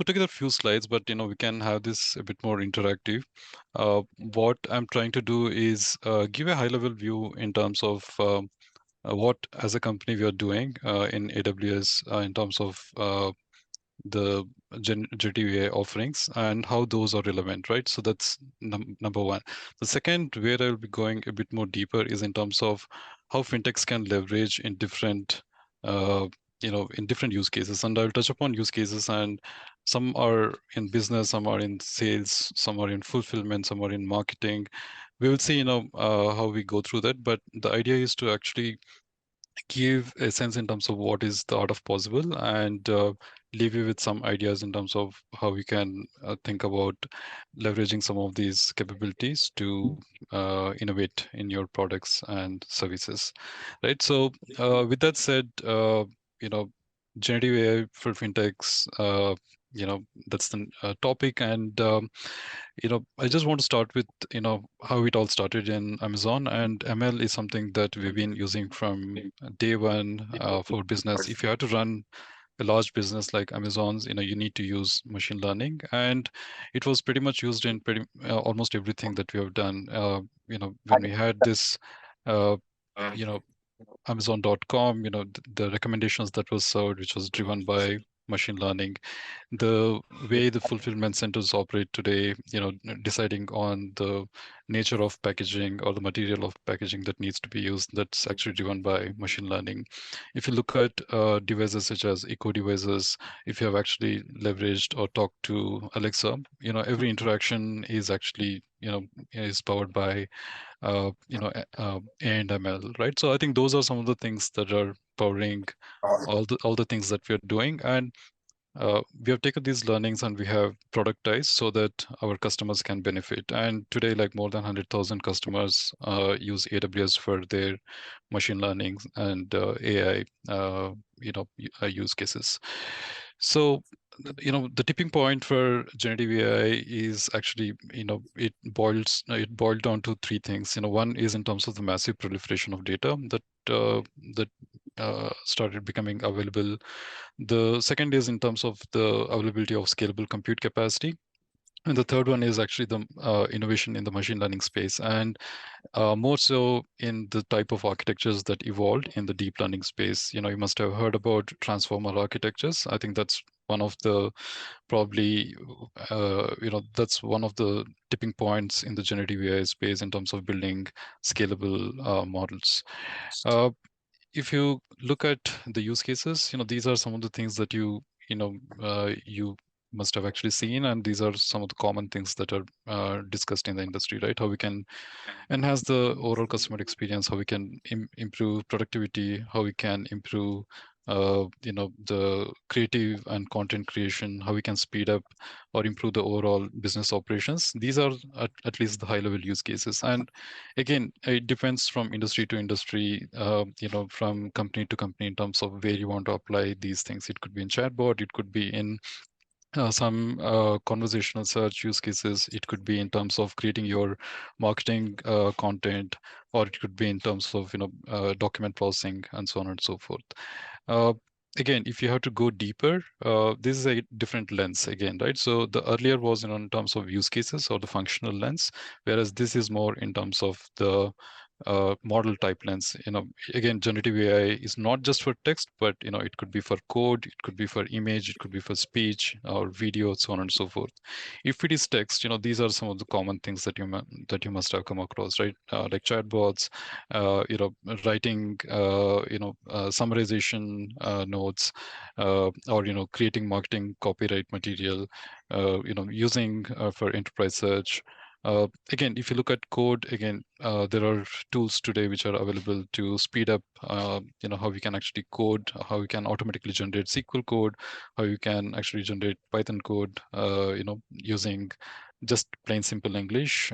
put together a few slides, but we can have this a bit more interactive. What I'm trying to do is give a high-level view in terms of what, as a company, we are doing in AWS in terms of the generative AI offerings and how those are relevant, right? So that's number one. The second, where I'll be going a bit more deeper, is in terms of how fintechs can leverage in different, uh, in different use cases. And I'll touch upon use cases, and some are in business, some are in sales, some are in fulfillment, some are in marketing. We will see, how we go through that. But the idea is to actually give a sense in terms of what is the art of possible, and leave you with some ideas in terms of how we can think about leveraging some of these capabilities to innovate in your products and services, right? So with that said, you know generative AI for fintechs, that's the topic. And I just want to start with how it all started in Amazon. And ML is something that we've been using from day one for business. If you have to run a large business like Amazon's, you need to use machine learning, and it was pretty much used in pretty almost everything that we have done. When we had this, uh, you know, Amazon.com, the recommendations that was served, which was driven by machine learning, the way the fulfillment centers operate today, deciding on the nature of packaging or the material of packaging that needs to be used, that's actually driven by machine learning. If you look at devices such as eco devices, if you have actually leveraged or talked to Alexa, every interaction is actually, is powered by and ML, right? So I think those are some of the things that are powering all the things that we are doing. And we have taken these learnings and we have productized so that our customers can benefit. And today, like more than 100,000 customers use AWS for their machine learning and AI, use cases. So, the tipping point for generative AI is actually, it boiled down to three things. One is in terms of the massive proliferation of data that started becoming available. The second is in terms of the availability of scalable compute capacity. And the third one is actually the innovation in the machine learning space, and more so in the type of architectures that evolved in the deep learning space. You must have heard about transformer architectures. I think that's one of the probably, that's one of the tipping points in the generative AI space in terms of building scalable models. Uh, if you look at the use cases, these are some of the things that you must have actually seen, and these are some of the common things that are discussed in the industry, right? How we can enhance the overall customer experience, how we can improve productivity, how we can improve the creative and content creation, how we can speed up or improve the overall business operations. These are at least the high level use cases. And again, it depends from industry to industry, from company to company in terms of where you want to apply these things. It could be in chatbot, it could be in some conversational search use cases. It could be in terms of creating your marketing content, or it could be in terms of document processing and so on and so forth. Uh, Again, if you have to go deeper, this is a different lens again, right? So the earlier was in terms of use cases or the functional lens, whereas this is more in terms of the model type lens. Again, generative AI is not just for text, but it could be for code, it could be for image, it could be for speech or video, so on and so forth. If it is text, these are some of the common things that you must have come across, right? Like chatbots, writing, summarization notes, or creating marketing copyright material, using for enterprise search. Again, if you look at code, again, there are tools today which are available to speed up, how we can actually code, how we can automatically generate SQL code, how you can actually generate Python code, using just plain simple English,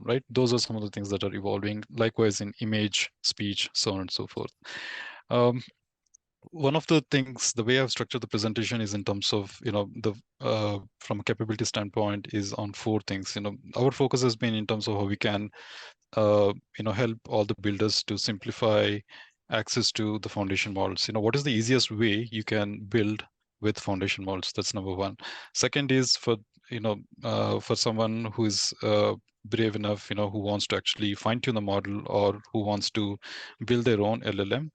right? Those are some of the things that are evolving. Likewise in image, speech, so on and so forth. One of the things, the way I've structured the presentation is in terms of, the from a capability standpoint is on four things. Our focus has been in terms of how we can, help all the builders to simplify access to the foundation models. What is the easiest way you can build with foundation models. That's number one. Second is for for someone who is brave enough, who wants to actually fine tune the model or who wants to build their own LLM.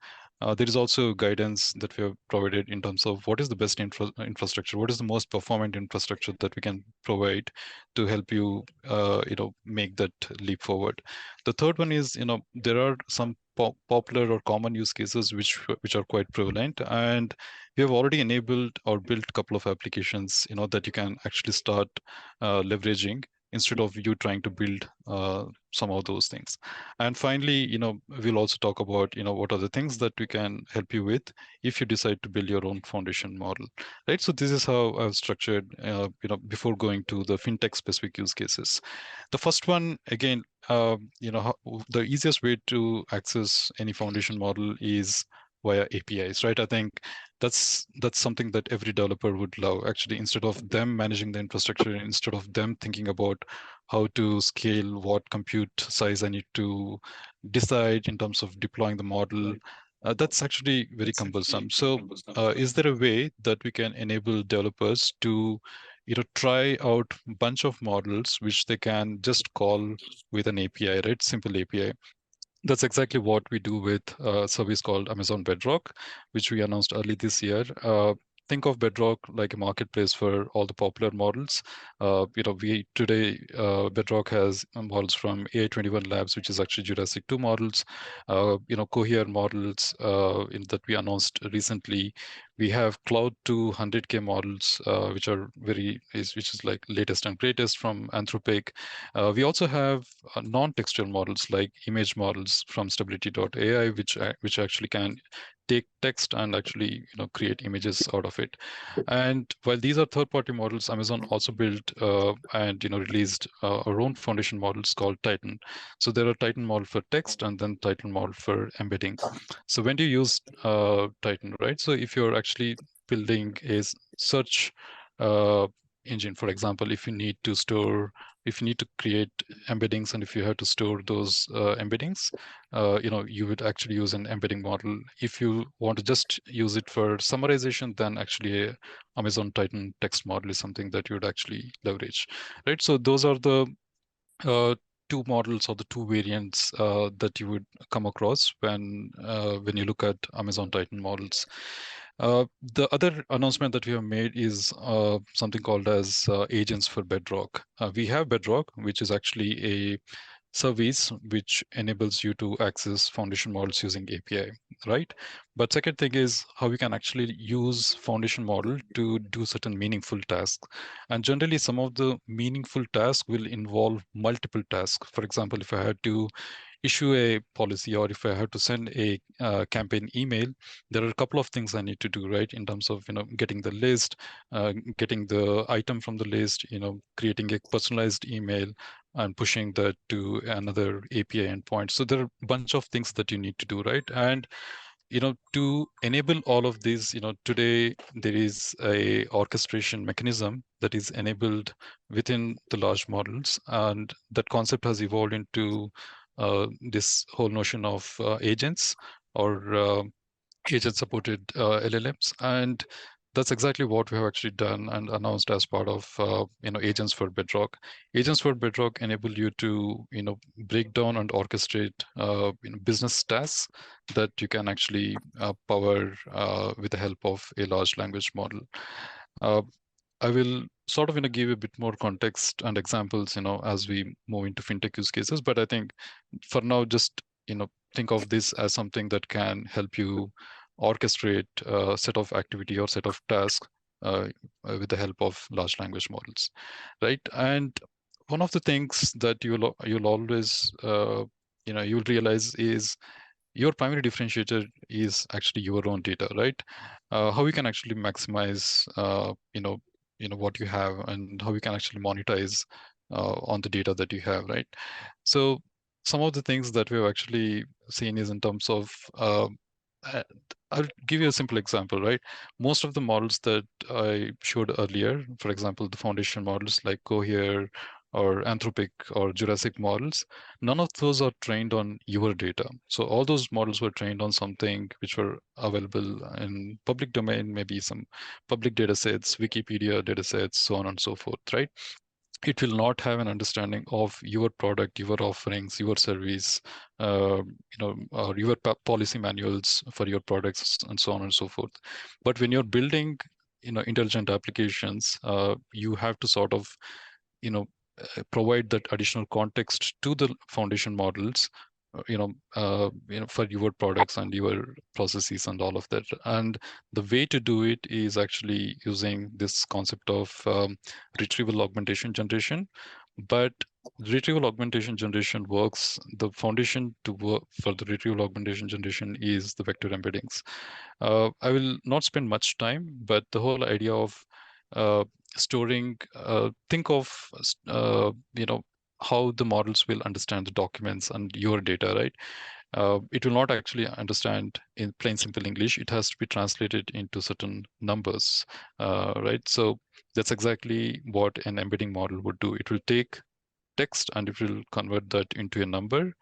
There is also guidance that we have provided in terms of what is the best infrastructure, what is the most performant infrastructure that we can provide to help you, make that leap forward. The third one is, there are some popular or common use cases which are quite prevalent, and we have already enabled or built a couple of applications, that you can actually start leveraging instead of you trying to build some of those things. And finally, we'll also talk about, what are the things that we can help you with if you decide to build your own foundation model, right? So this is how I've structured, before going to the fintech specific use cases. The first one, again, the easiest way to access any foundation model is via APIs, right? I think that's something that every developer would love. Actually, instead of them managing the infrastructure, instead of them thinking about how to scale, what compute size I need to decide in terms of deploying the model, that's actually very cumbersome. So, is there a way that we can enable developers to, try out a bunch of models which they can just call with an API, right? Simple API. That's exactly what we do with a service called Amazon Bedrock, which we announced early this year. Think of Bedrock like a marketplace for all the popular models. We today Bedrock has models from AI 21 Labs, which is actually Jurassic 2 models. Cohere models that we announced recently. We have Cloud 200K models, which is like latest and greatest from Anthropic. We also have non-textual models like image models from Stability.ai, which actually can take text and actually create images out of it. And while these are third-party models, Amazon also built and released our own foundation models called Titan. So there are Titan model for text and then Titan model for embedding. So when do you use Titan, right? So if you're actually building a search uh, engine, for example, if you need to create embeddings and if you have to store those embeddings, you would actually use an embedding model. If you want to just use it for summarization, then actually a Amazon Titan text model is something that you would actually leverage, right? So those are the uh, two models or the two variants that you would come across when you look at Amazon Titan models. The other announcement that we have made is something called as agents for Bedrock. We have Bedrock, which is actually a service which enables you to access foundation models using API, right? But second thing is how we can actually use foundation model to do certain meaningful tasks. And generally, some of the meaningful tasks will involve multiple tasks. For example, if I had to issue a policy or if I have to send a campaign email, there are a couple of things I need to do, right? In terms of, getting the list, getting the item from the list, creating a personalized email and pushing that to another API endpoint. So there are a bunch of things that you need to do, right? And to enable all of these, today there is a orchestration mechanism that is enabled within the large models, and that concept has evolved into this whole notion of agents or agent-supported LLMs, and that's exactly what we have actually done and announced as part of Agents for Bedrock. Agents for Bedrock enable you to break down and orchestrate business tasks that you can actually power with the help of a large language model. Uh, I will sort of give a bit more context and examples, as we move into fintech use cases. But I think for now, just think of this as something that can help you orchestrate a set of activity or set of tasks uh, with the help of large language models, right? And one of the things that you'll always you'll realize is your primary differentiator is actually your own data, right? How you can actually maximize, what you have and how you can actually monetize on the data that you have, right? So some of the things that we've actually seen is in terms of, uh, I'll give you a simple example, right? Most of the models that I showed earlier, for example, the foundation models like Cohere or Anthropic or Jurassic models, none of those are trained on your data. So all those models were trained on something which were available in public domain, maybe some public data sets, Wikipedia data sets, so on and so forth, right? It will not have an understanding of your product, your offerings, your service, or your policy manuals for your products, and so on and so forth. But when you're building, intelligent applications, you have to sort of, you know, provide that additional context to the foundation models, for your products and your processes and all of that. And the way to do it is actually using this concept of retrieval augmentation generation. But retrieval augmentation generation works. The foundation to work for the retrieval augmentation generation is the vector embeddings. I will not spend much time, but the whole idea of uh, storing, think of, how the models will understand the documents and your data, right? It will not actually understand in plain simple English. It has to be translated into certain numbers, right? So that's exactly what an embedding model would do. It will take text and it will convert that into a number,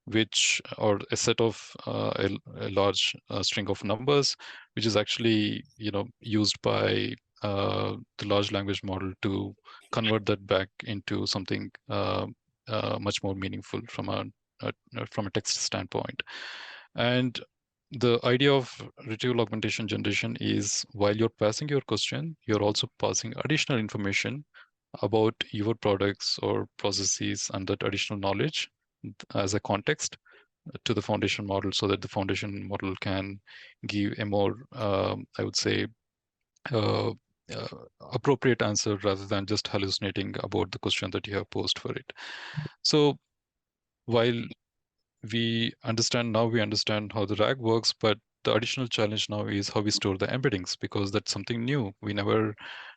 which, or a set of a large string of numbers, which is actually, used by the large language model to convert that back into something much more meaningful from a text standpoint. And the idea of retrieval augmentation generation is, while you're passing your question, you're also passing additional information about your products or processes and that additional knowledge as a context to the foundation model, so that the foundation model can give a more, I would say, uh, uh, appropriate answer rather than just hallucinating about the question that you have posed for it. So while we understand how the RAG works, but the additional challenge now is how we store the embeddings, because that's something new. We never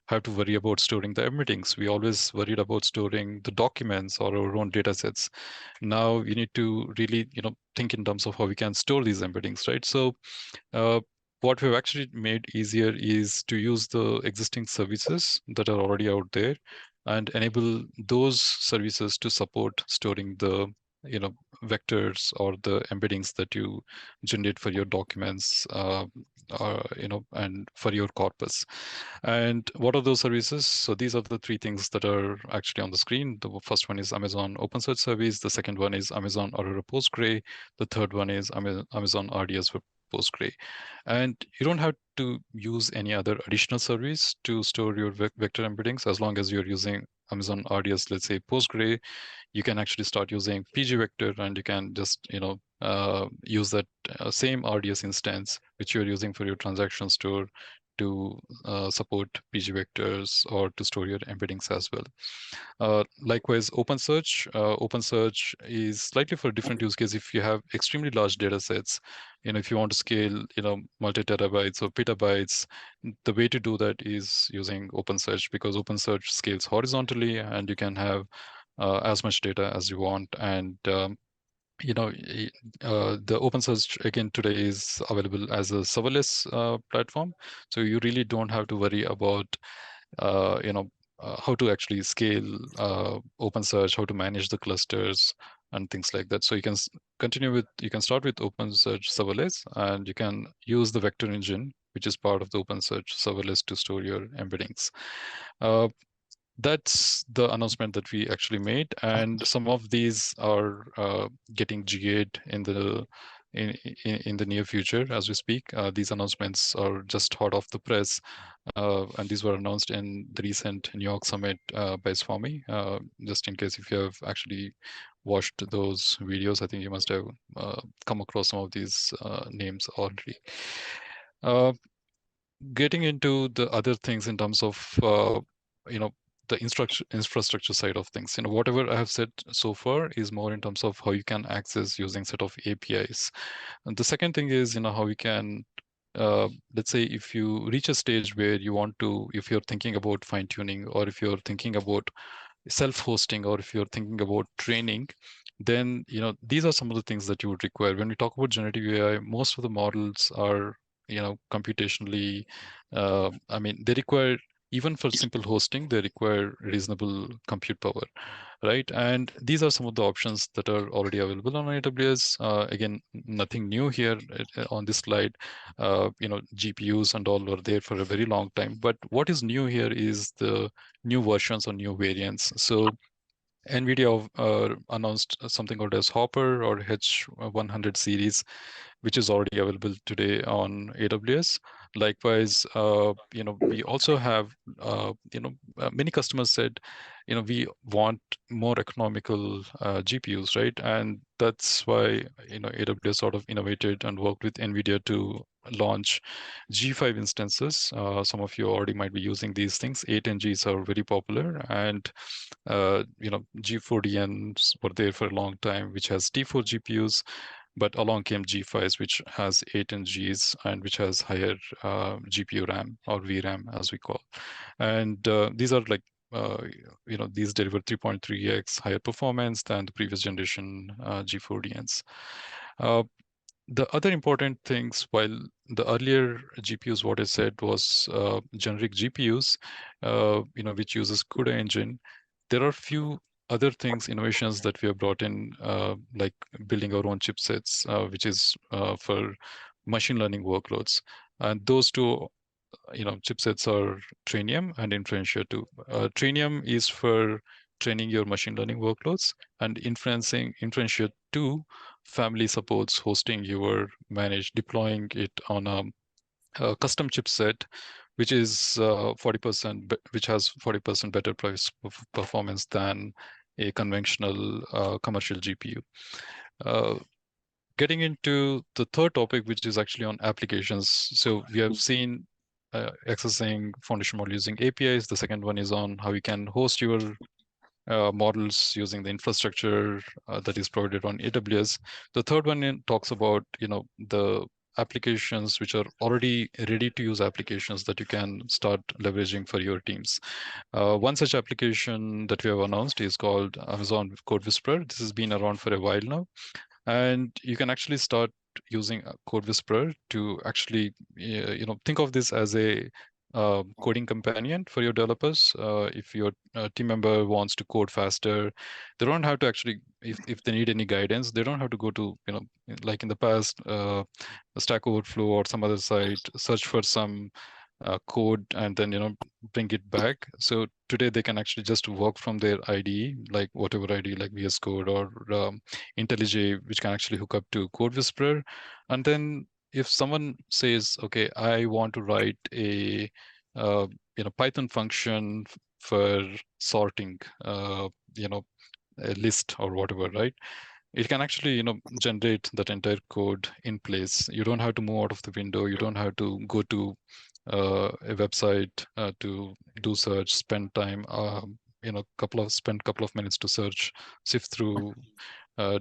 have to worry about storing the embeddings. We always worried about storing the documents or our own data sets. Now we need to really, think in terms of how we can store these embeddings, right? So uh, what we've actually made easier is to use the existing services that are already out there and enable those services to support storing the, you know vectors or the embeddings that you generate for your documents, and for your corpus. And what are those services? So these are the three things that are actually on the screen. The first one is Amazon OpenSearch Service. The second one is Amazon Aurora Postgre. The third one is Amazon RDS for Postgre. And you don't have to use any other additional service to store your vector embeddings. As long as you're using Amazon RDS, let's say Postgre, you can actually start using PG Vector, and you can just, use that same RDS instance which you're using for your transaction store to support PG vectors or to store your embeddings as well. Likewise, OpenSearch. OpenSearch is slightly for a different use case. If you have extremely large data sets, if you want to scale, multi-terabytes or petabytes, the way to do that is using OpenSearch, because OpenSearch scales horizontally and you can have as much data as you want. And the OpenSearch again today is available as a serverless platform, so you really don't have to worry about how to actually scale OpenSearch, how to manage the clusters and things like that. So you can start with OpenSearch serverless, and you can use the vector engine, which is part of the OpenSearch serverless, to store your embeddings. Uh, that's the announcement that we actually made, and some of these are getting GA'd in the near future as we speak. These announcements are just hot off the press, and these were announced in the recent New York summit by Swami. Just in case if you have actually watched those videos, I think you must have come across some of these names already. Uh, Getting into the other things in terms of you know the infrastructure side of things, whatever I have said so far is more in terms of how you can access using set of APIs. And the second thing is, how we can, let's say if you reach a stage where you want to, if you're thinking about fine tuning, or if you're thinking about self-hosting, or if you're thinking about training, then these are some of the things that you would require. When we talk about generative AI, most of the models are computationally, I mean, they require, even for simple hosting, they require reasonable compute power. right? And these are some of the options that are already available on AWS. Again, nothing new here on this slide. GPUs and all were there for a very long time. But what is new here is the new versions or new variants. So NVIDIA announced something called as Hopper or H100 series, which is already available today on AWS. Likewise, we also have, many customers said, we want more economical GPUs, right? And that's why, AWS sort of innovated and worked with NVIDIA to launch G5 instances. Some of you already might be using these things. 8 NGs are very popular, and G4DNs were there for a long time, which has T4 GPUs, but along came G5s, which has 8 NGs and which has higher GPU RAM or VRAM, as we call. And these are like, these deliver 3.3x higher performance than the previous generation G4DNs. The other important things, while the earlier GPUs, what I said was generic GPUs, which uses CUDA engine, there are few other things, innovations that we have brought in, like building our own chipsets, which is for machine learning workloads. And those two, chipsets are Trainium and Inferentia 2. Trainium is for training your machine learning workloads, and Inferentia 2 family supports hosting your managed, deploying it on a custom chipset, which is 40%, which has 40% better price performance than a conventional commercial GPU. Getting into the third topic, which is actually on applications. So we have seen accessing foundation model using APIs. The second one is on how you can host your models using the infrastructure that is provided on AWS. The third one talks about, the applications which are already ready to use applications that you can start leveraging for your teams. One such application that we have announced is called Amazon Code Whisperer. This has been around for a while now, and you can actually start using Code Whisperer to actually, think of this as a coding companion for your developers. If your team member wants to code faster, they don't have to actually, if they need any guidance, they don't have to go to, like in the past, Stack Overflow or some other site, search for some code and then, bring it back. So today they can actually just work from their IDE, like whatever IDE, like VS Code or IntelliJ, which can actually hook up to Code Whisperer. And then if someone says, okay, I want to write a Python function for sorting, a list or whatever, right? It can actually, generate that entire code in place. You don't have to move out of the window. You don't have to go to a website to do search, spend time, spend couple of minutes to search, sift through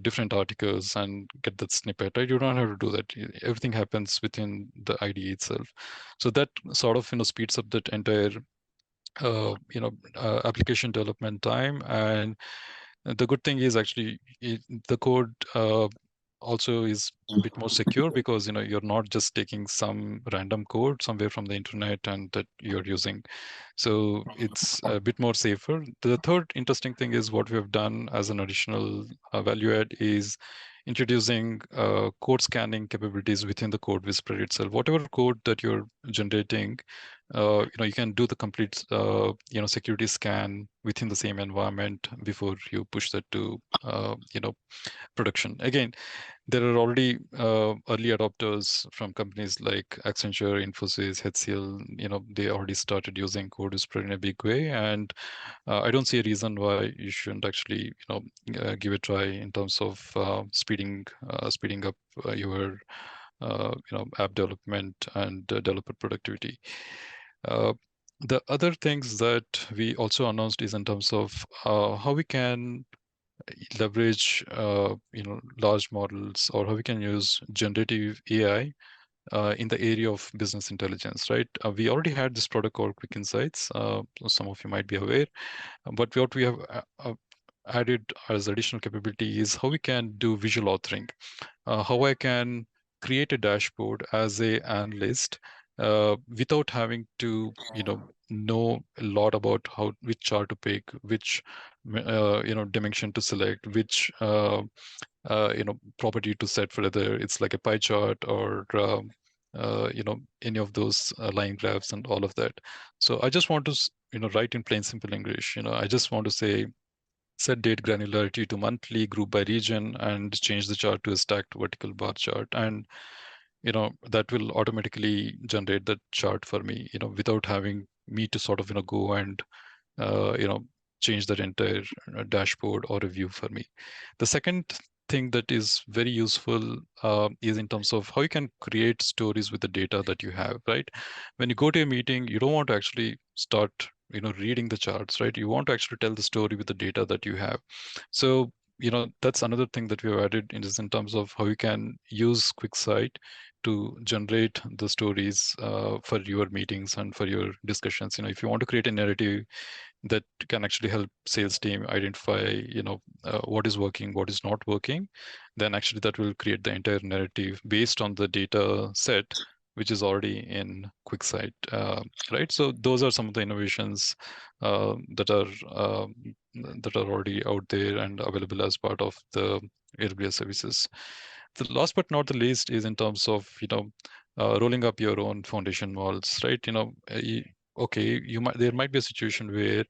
different articles and get that snippet, right? You don't have to do that. Everything happens within the IDE itself. So that sort of, speeds up that entire, application development time. And the good thing is actually the code also is a bit more secure, because you're not just taking some random code somewhere from the internet and that you're using. So it's a bit more safer. The third interesting thing is what we have done as an additional value add is introducing code scanning capabilities within the Code Whisperer itself. Whatever code that you're generating, you can do the complete security scan within the same environment before you push that to production. Again, there are already early adopters from companies like Accenture, Infosys, HCL. They already started using Code Whisperer in a big way, and I don't see a reason why you shouldn't actually, give it a try in terms of speeding up your, app development and developer productivity. Uh, the other things that we also announced is in terms of how we can leverage large models, or how we can use generative AI in the area of business intelligence, right? We already had this product called Quick Insights. Some of you might be aware, but what we have added as additional capability is how we can do visual authoring, how I can create a dashboard as a analyst without having to, know a lot about which chart to pick, which, dimension to select, which, property to set, for whether it's like a pie chart or, any of those line graphs and all of that. So I just want to, write in plain simple English. I just want to say, set date granularity to monthly, group by region, and change the chart to a stacked vertical bar chart. And that will automatically generate that chart for me, without having me to sort of, go and uh, you know change that entire dashboard or a view for me. The second thing that is very useful is in terms of how you can create stories with the data that you have, right? When you go to a meeting, you don't want to actually start reading the charts, right? You want to actually tell the story with the data that you have. So that's another thing that we have added in terms of how you can use QuickSight to generate the stories for your meetings and for your discussions. If you want to create a narrative that can actually help sales team identify, what is working, what is not working, then actually that will create the entire narrative based on the data set which is already in QuickSight, right? So those are some of the innovations that are already out there and available as part of the AWS services. The last but not the least is in terms of rolling up your own foundation models, right? Okay, there might be a situation where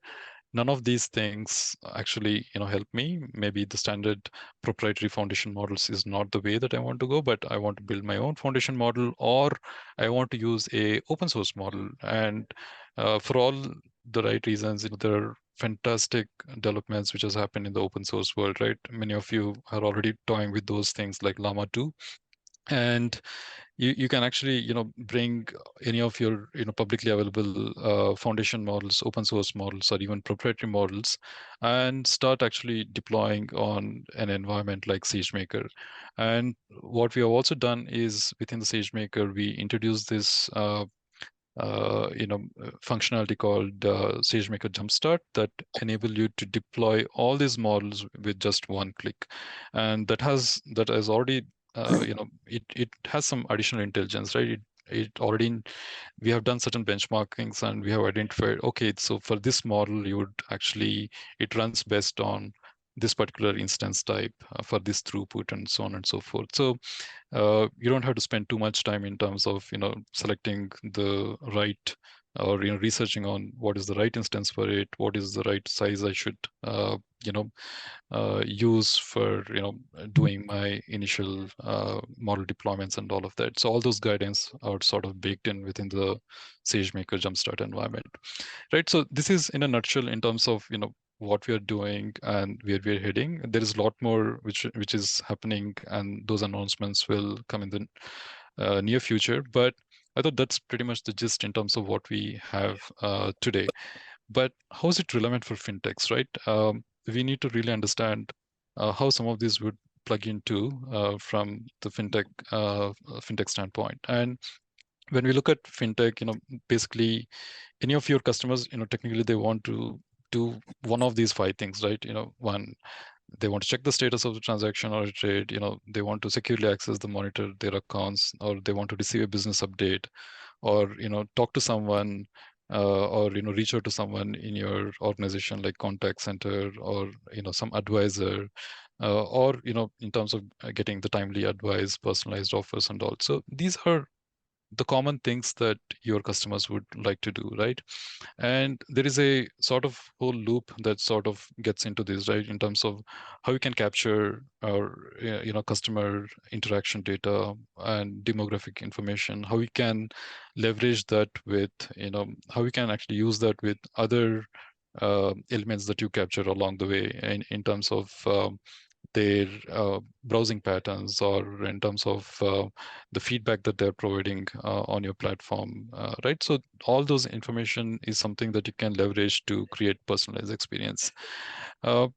none of these things actually help me. Maybe the standard proprietary foundation models is not the way that I want to go, but I want to build my own foundation model, or I want to use a open source model. And for all the right reasons, there are fantastic developments which has happened in the open source world, right? Many of you are already toying with those things like llama 2, and you can actually bring any of your publicly available foundation models, open source models, or even proprietary models, and start actually deploying on an environment like SageMaker. And what we have also done is within the SageMaker, we introduced this functionality called SageMaker Jumpstart that enable you to deploy all these models with just one click, and that has already it has some additional intelligence, right? It already we have done certain benchmarkings and we have identified, okay, so for this model you would actually it runs best on this particular instance type for this throughput and so on and so forth. So you don't have to spend too much time in terms of selecting the right, or researching on what is the right instance for it, what is the right size I should you know use for doing my initial model deployments and all of that. So all those guidance are sort of baked in within the SageMaker Jumpstart environment, right? So this is in a nutshell in terms of what we are doing and where we are heading. There is a lot more which is happening, and those announcements will come in the near future. But I thought that's pretty much the gist in terms of what we have today. But how is it relevant for fintechs, right? We need to really understand how some of these would plug into from the fintech standpoint. And when we look at fintech, basically any of your customers, technically they want to do one of these five things, right? One, they want to check the status of the transaction or a trade. They want to securely access the monitor their accounts, or they want to receive a business update, or talk to someone, or reach out to someone in your organization like contact center, or some advisor, or in terms of getting the timely advice, personalized offers and all. So these are the common things that your customers would like to do, right? And there is a sort of whole loop that sort of gets into this, right? In terms of how you can capture our customer interaction data and demographic information, how we can leverage that with how we can actually use that with other elements that you capture along the way, in terms of their browsing patterns, or in terms of the feedback that they're providing on your platform, right? So all those information is something that you can leverage to create personalized experience. Uh,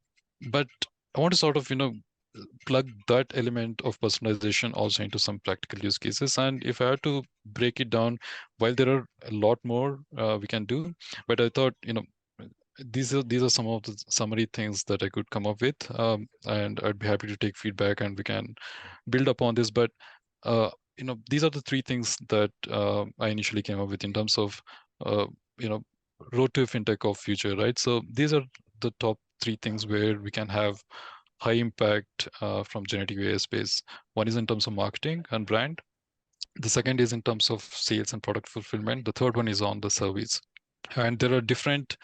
but I want to sort of, plug that element of personalization also into some practical use cases. And if I had to break it down, while there are a lot more we can do, but I thought, these are some of the summary things that I could come up with, and I'd be happy to take feedback and we can build upon this. But these are the three things that I initially came up with in terms of uh, you know road to fintech of future, right? So these are the top three things where we can have high impact from generative AI space. One is in terms of marketing and brand. The second is in terms of sales and product fulfillment. The third one is on the service. And there are different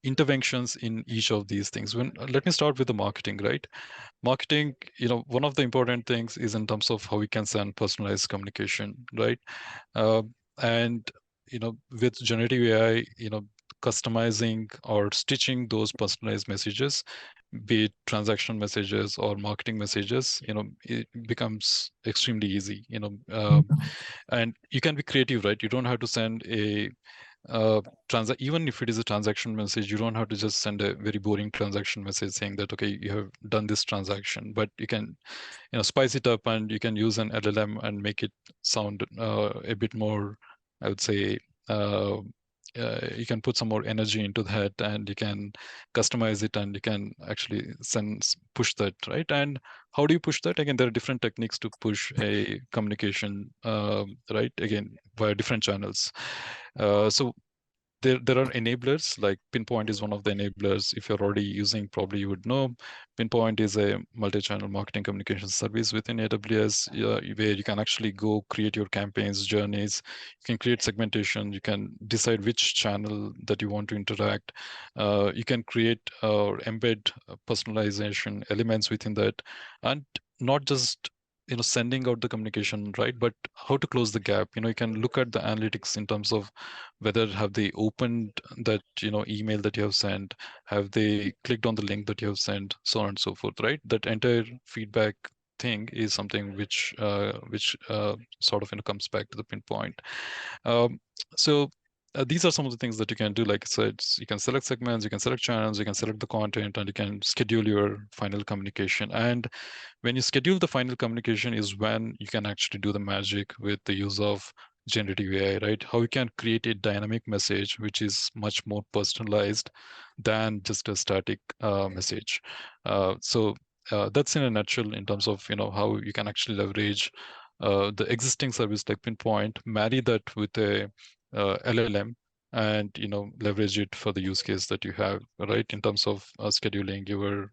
interventions in each of these things. When let me start with the marketing, right? Marketing, one of the important things is in terms of how we can send personalized communication, right? Uh, and with generative AI, customizing or stitching those personalized messages, be it transactional messages or marketing messages, it becomes extremely easy. And you can be creative, right? You don't have to send a even if it is a transaction message, you don't have to just send a very boring transaction message saying that, okay, you have done this transaction, but you can spice it up, and you can use an LLM and make it sound a bit more, I would say, uh, you can put some more energy into that, and you can customize it, and you can actually push that, right? And how do you push that? Again, there are different techniques to push a communication, right? Again, via different channels. So there are enablers, like Pinpoint is one of the enablers. If you're already using, probably you would know. Pinpoint is a multi-channel marketing communication service within AWS, where you can actually go create your campaigns, journeys. You can create segmentation. You can decide which channel that you want to interact. You can create or embed personalization elements within that, and not just sending out the communication, right, but how to close the gap. You can look at the analytics in terms of whether have they opened that email that you have sent, have they clicked on the link that you have sent, so on and so forth, right? That entire feedback thing is something which sort of comes back to the Pinpoint. Um, so these are some of the things that you can do. Like I said, you can select segments, you can select channels, you can select the content, and you can schedule your final communication. And when you schedule the final communication is when you can actually do the magic with the use of generative AI, right? How you can create a dynamic message which is much more personalized than just a static message. That's in a nutshell in terms of how you can actually leverage the existing service like Pinpoint, marry that with a LLM, and leverage it for the use case that you have, right, in terms of scheduling your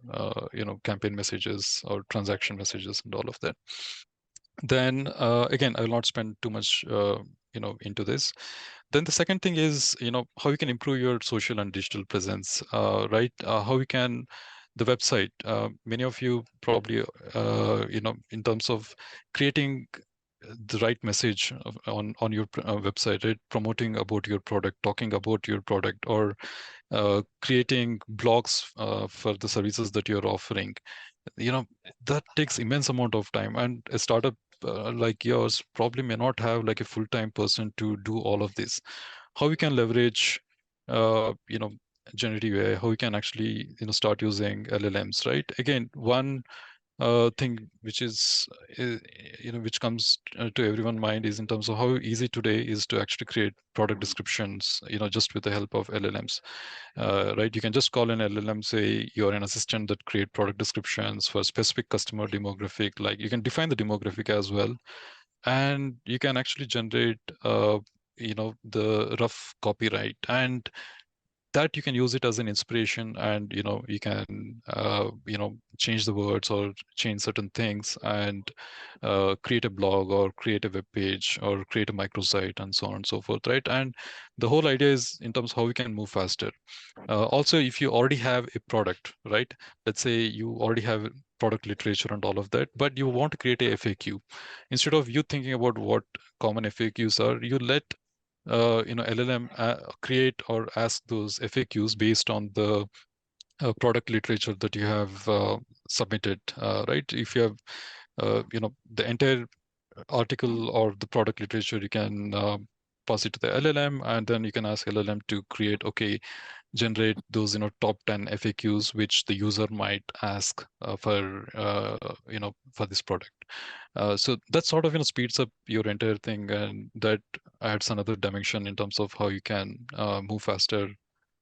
campaign messages or transaction messages and all of that. Then again, I will not spend too much into this. Then the second thing is how you can improve your social and digital presence, right? How you can the website. Many of you probably in terms of creating the right message on your website, right? Promoting about your product, talking about your product, or creating blogs for the services that you're offering. you know that takes immense amount of time, and a startup like yours probably may not have like a full-time person to do all of this. How we can leverage uh, you know generative AI, how we can actually start using LLMs, right? Again, one thing which is which comes to everyone's mind is in terms of how easy today is to actually create product descriptions just with the help of LLMs. Right? You can just call an LLM, say you're an assistant that create product descriptions for specific customer demographic. Like, you can define the demographic as well, and you can actually generate the rough copyright, and that you can use it as an inspiration, and you can change the words or change certain things, and create a blog or create a web page or create a microsite and so on and so forth, right? And the whole idea is in terms of how we can move faster. Also, if you already have a product, right? Let's say you already have product literature and all of that, but you want to create a FAQ. Instead of you thinking about what common FAQs are, you let LLM create or ask those FAQs based on the product literature that you have submitted, right? If you have, the entire article or the product literature, you can pass it to the LLM, and then you can ask LLM to create, okay, generate those top 10 FAQs which the user might ask for this product. So that sort of speeds up your entire thing, and that adds another dimension in terms of how you can move faster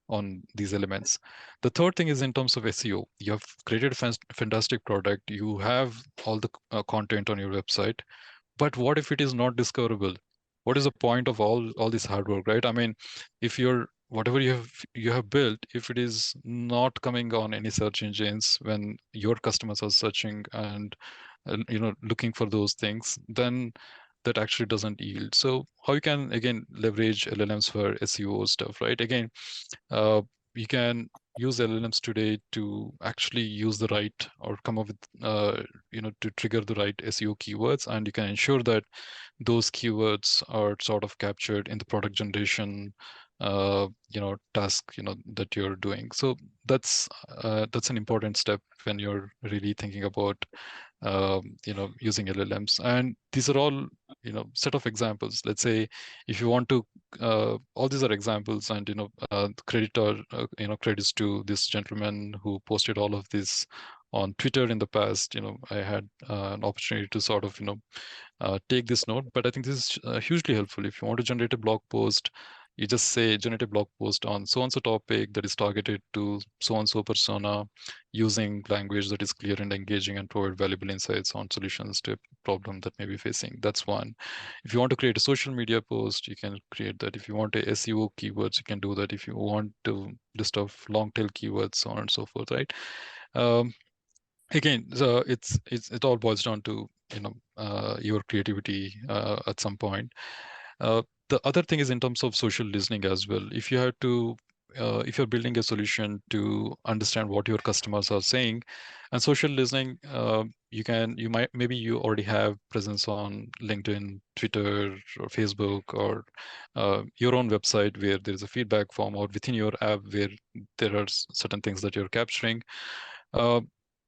on these elements. The third thing is in terms of SEO. You have created a fantastic product, you have all the content on your website, But what if it is not discoverable? What is the point of all this hard work, right? I mean, if you're whatever you have built, if it is not coming on any search engines when your customers are searching and looking for those things, then that actually doesn't yield. So how you can again leverage LLMs for SEO stuff, right? Again, uh, you can use LLMs today to actually use the right or come up with to trigger the right SEO keywords, and you can ensure that those keywords are sort of captured in the product generation task that you're doing. So that's an important step when you're really thinking about using LLMs. And these are all set of examples. Let's say if you want to all these are examples, and credits to this gentleman who posted all of this on Twitter in the past. I had an opportunity to sort of take this note. But I think this is hugely helpful. If you want to generate a blog post, you just say generate a blog post on so and so topic that is targeted to so and so persona, using language that is clear and engaging and provide valuable insights on solutions to a problem that may be facing. That's one. If you want to create a social media post, you can create that. If you want a SEO keywords, you can do that. If you want to list of long tail keywords, so on and so forth, right? Um, Again, so it all boils down to your creativity at some point. uh, the other thing is in terms of social listening as well. If you have to if you're building a solution to understand what your customers are saying, and social listening, you might maybe you already have presence on LinkedIn, Twitter, or Facebook, or your own website where there is a feedback form, or within your app where there are certain things that you're capturing. uh,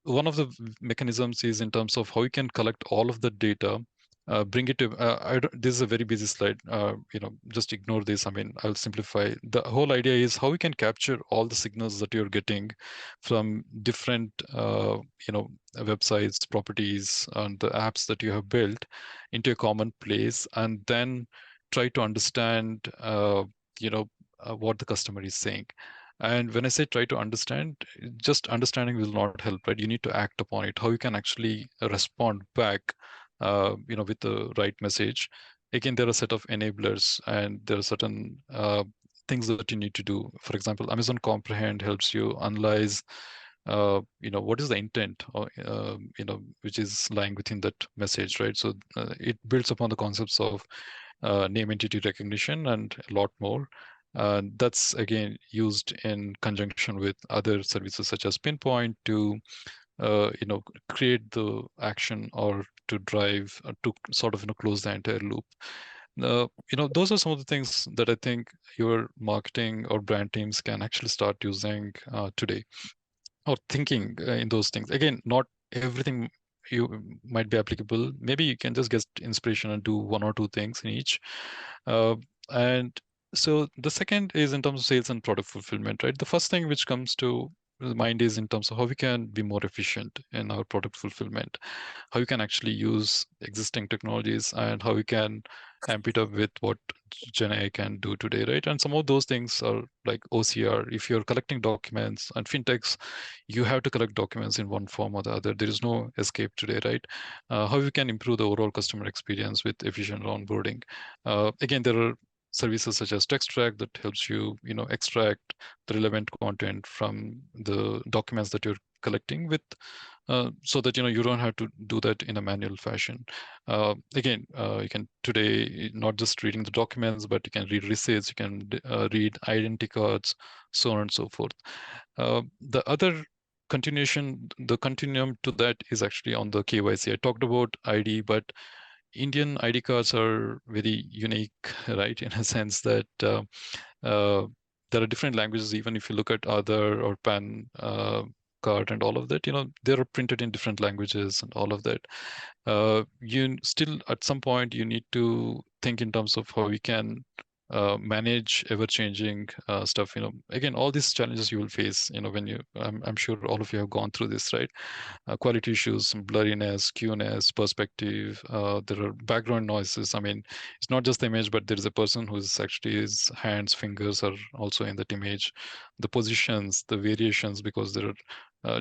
One of the mechanisms is in terms of how you can collect all of the data, bring it to. This is a very busy slide. Just ignore this. I mean, I'll simplify. The whole idea is how we can capture all the signals that you're getting from different, websites, properties, and the apps that you have built into a common place, and then try to understand, what the customer is saying. And when I say try to understand, just understanding will not help, right? You need to act upon it. How you can actually respond back, with the right message. Again, there are a set of enablers, and there are certain things that you need to do. For example, Amazon Comprehend helps you analyze, what is the intent, or which is lying within that message, right? So it builds upon the concepts of name entity recognition and a lot more. That's again used in conjunction with other services such as Pinpoint to create the action, or to drive, to sort of close the entire loop. Those are some of the things that I think your marketing or brand teams can actually start using today, or thinking in those things. Again, not everything you might be applicable. Maybe you can just get inspiration and do one or two things in each. Uh, and so the second is in terms of sales and product fulfillment, right? The first thing which comes to the mind is in terms of how we can be more efficient in our product fulfillment, how you can actually use existing technologies, and how we can amp it up with what Gen AI can do today, right? And some of those things are like OCR. If you're collecting documents, and fintechs, you have to collect documents in one form or the other. There is no escape today, right? How you can improve the overall customer experience with efficient onboarding. Again, there are services such as TextTrack that helps you, extract the relevant content from the documents that you're collecting with, so that you don't have to do that in a manual fashion. Again, you can today not just reading the documents, but you can read receipts, you can read identity cards, so on and so forth. The other the continuum to that is actually on the KYC. I talked about ID, but Indian ID cards are very unique, right? In a sense that uh, there are different languages. Even if you look at Aadhaar or PAN card and all of that, they're printed in different languages and all of that. You still, at some point, you need to think in terms of how we can manage ever-changing stuff. Again, all these challenges you will face. When I'm sure all of you have gone through this, right? Quality issues, blurriness, skewness, perspective. There are background noises. I mean, it's not just the image, but there is a person who's actually his hands, fingers are also in that image. The positions, the variations, because there are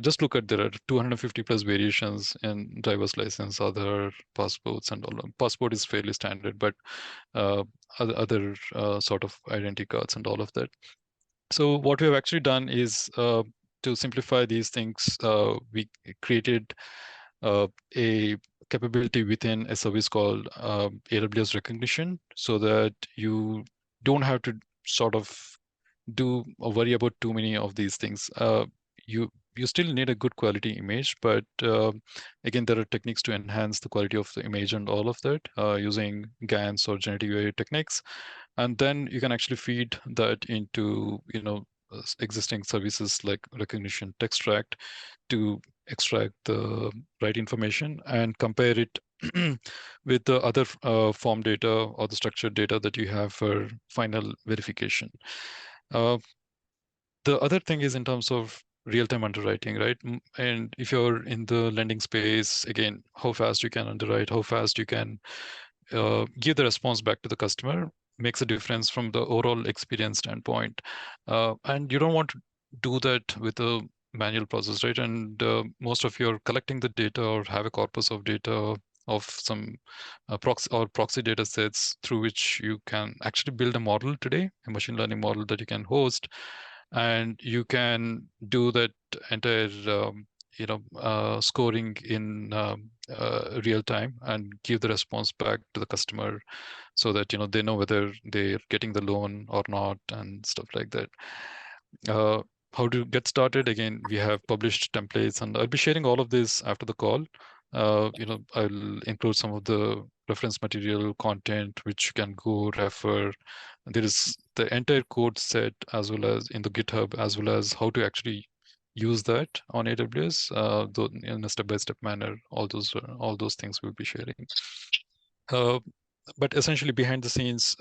Just look at there are 250 plus variations in driver's license, other passports and all. Passport is fairly standard, but uh, other sort of identity cards and all of that. So what we have actually done is to simplify these things, we created a capability within a service called AWS recognition, so that you don't have to sort of do or worry about too many of these things. You you still need a good quality image, but again, there are techniques to enhance the quality of the image and all of that using GANs or generative AI techniques, and then you can actually feed that into existing services like recognition textract to extract the right information and compare it with the other form data or the structured data that you have for final verification. Uh, the other thing is in terms of real-time underwriting, right? And if you're in the lending space, again, how fast you can underwrite, how fast you can give the response back to the customer makes a difference from the overall experience standpoint. And you don't want to do that with a manual process, right? And most of your collecting the data or have a corpus of data of some proxy data sets through which you can actually build a model today, a machine learning model that you can host, and you can do that entire scoring in real time and give the response back to the customer so that they know whether they're getting the loan or not and stuff like that. uh, how to get started? Again, we have published templates, and I'll be sharing all of this after the call. I'll include some of the reference material content which you can go refer. There is the entire code set as well as in the GitHub, as well as how to actually use that on AWS, in a step-by-step manner. All those things we'll be sharing. Uh, but essentially, behind the scenes,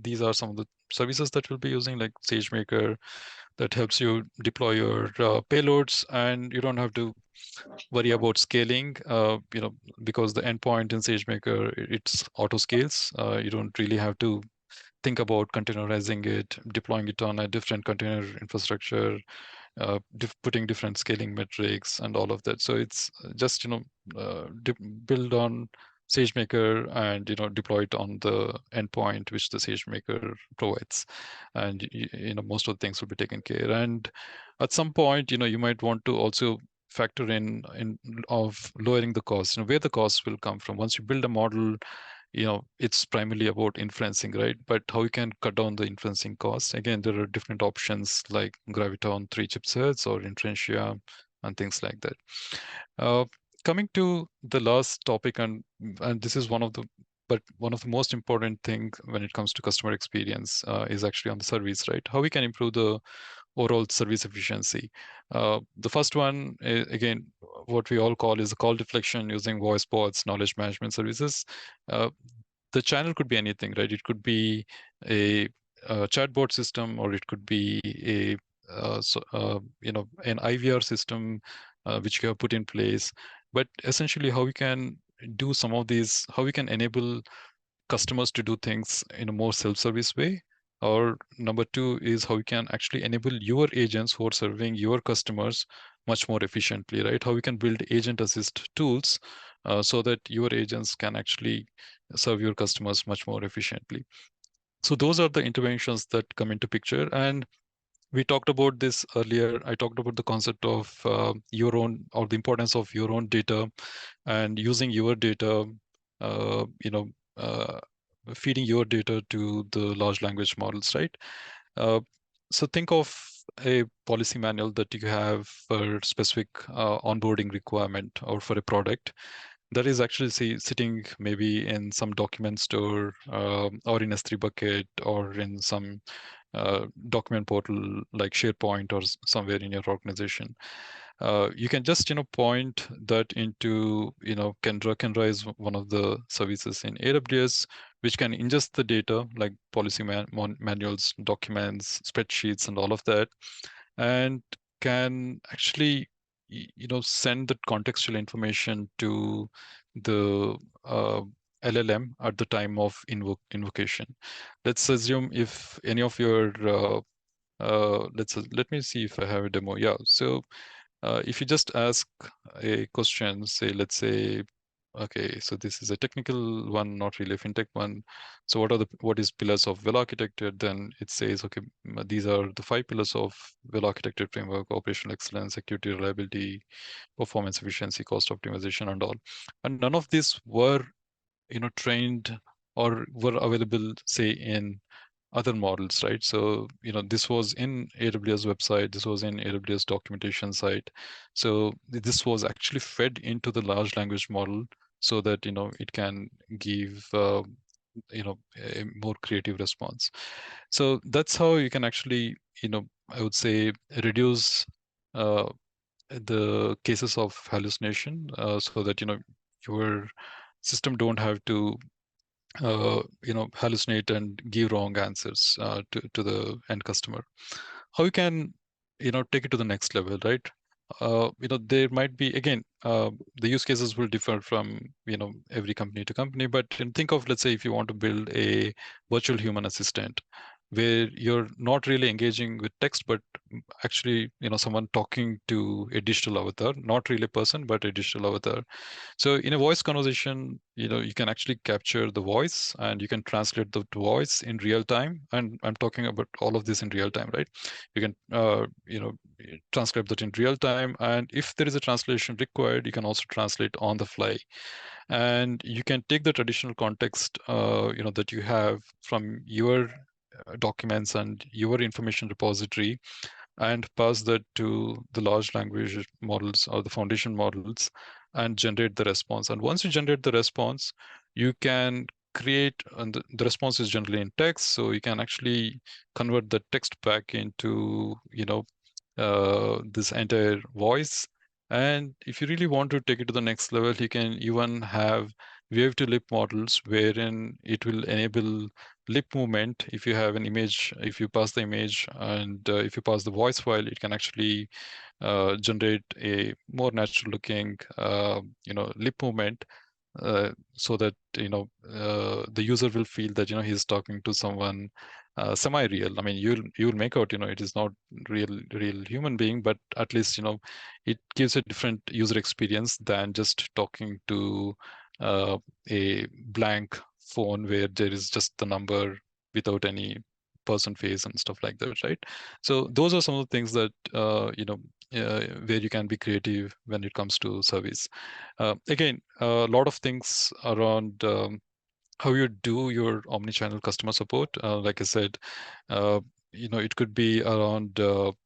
these are some of the services that we'll be using, like SageMaker, that helps you deploy your payloads, and you don't have to worry about scaling, because the endpoint in SageMaker, it's auto scales. You don't really have to think about containerizing it, deploying it on a different container infrastructure, putting different scaling metrics and all of that. So it's just build on SageMaker and deploy it on the endpoint which the SageMaker provides, and most of the things will be taken care. And at some point, you might want to also factor in of lowering the cost, where the costs will come from. Once you build a model, it's primarily about inferencing, right? But how you can cut down the inferencing cost? Again, there are different options like Graviton 3 chipsets or Inferentia and things like that. Uh, Coming to the last topic, and this is one of the most important thing when it comes to customer experience is actually on the service, right? How we can improve the overall service efficiency. The first one, again, what we all call is a call deflection using voice bots, knowledge management services. Uh, the channel could be anything, right? It could be a chatbot system, or it could be an IVR system which you have put in place. But essentially, how we can do some of these, how we can enable customers to do things in a more self-service way. Or number two is how we can actually enable your agents who are serving your customers much more efficiently, right? How we can build agent assist tools so that your agents can actually serve your customers much more efficiently. So those are the interventions that come into picture. And we talked about this earlier. I talked about the concept of your own, or the importance of your own data and using your data, uh, you know, uh, feeding your data to the large language models, right? Uh, so think of a policy manual that you have for specific onboarding requirement or for a product that is actually sitting maybe in some document store, or in S3 bucket, or in some document portal like SharePoint or somewhere in your organization. You can just point that into Kendra. Kendra is one of the services in AWS which can ingest the data like policy manuals, documents, spreadsheets, and all of that, and can actually send that contextual information to the LLM at the time of invocation. Let's assume if any of your let me see if I have a demo. Yeah, so If you just ask a question, say, let's say, okay, so this is a technical one, not really a fintech one. So what is pillars of well architecture? Then it says, okay, these are the 5 pillars of well architected framework: operational excellence, security, reliability, performance, efficiency, cost optimization, and all. And none of these were, trained or were available, say, in other models, right? So, this was in AWS website, this was in AWS documentation site. So this was actually fed into the large language model so that, it can give, a more creative response. So that's how you can actually, I would say, reduce uh, the cases of hallucination, so that, your system don't have to hallucinate and give wrong answers to the end customer. How you can, take it to the next level, right? There might be, again, the use cases will differ from, every company to company, but think of, let's say, if you want to build a virtual human assistant where you're not really engaging with text, but actually, someone talking to a digital avatar, not really a person, but a digital avatar. So in a voice conversation, you can actually capture the voice and you can translate the voice in real time. And I'm talking about all of this in real time, right? You can, transcribe that in real time. And if there is a translation required, you can also translate on the fly. And you can take the traditional context, that you have from your documents and your information repository and pass that to the large language models or the foundation models and generate the response. And once you generate the response, you can create, and the response is generally in text, so you can actually convert the text back into, this entire voice. And if you really want to take it to the next level, you can even have wave to lip models wherein it will enable lip movement. If you have an image, if you pass the image and if you pass the voice file, it can actually generate a more natural looking, lip movement, so that the user will feel that he's talking to someone semi-real. I mean, you'll make out it is not real human being, but at least it gives a different user experience than just talking to a blank phone where there is just the number without any person face and stuff like that, right? So those are some of the things that where you can be creative when it comes to service. Again, a lot of things around how you do your omni-channel customer support. Like I said, uh, it could be around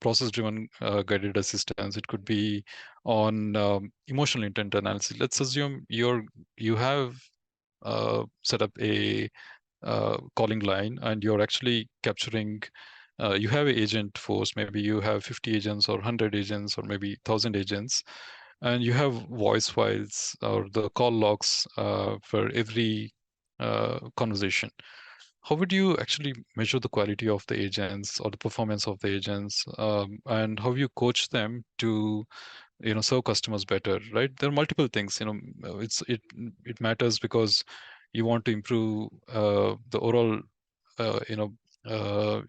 process-driven guided assistance. It could be on emotional intent analysis. Let's assume you have set up a calling line and you're actually capturing. You have an agent force. Maybe you have 50 agents or 100 agents or maybe 1,000 agents, and you have voice files or the call logs for every conversation. How would you actually measure the quality of the agents or the performance of the agents, and how you coach them to serve customers better, right? There are multiple things. It matters because you want to improve the overall uh, you know uh,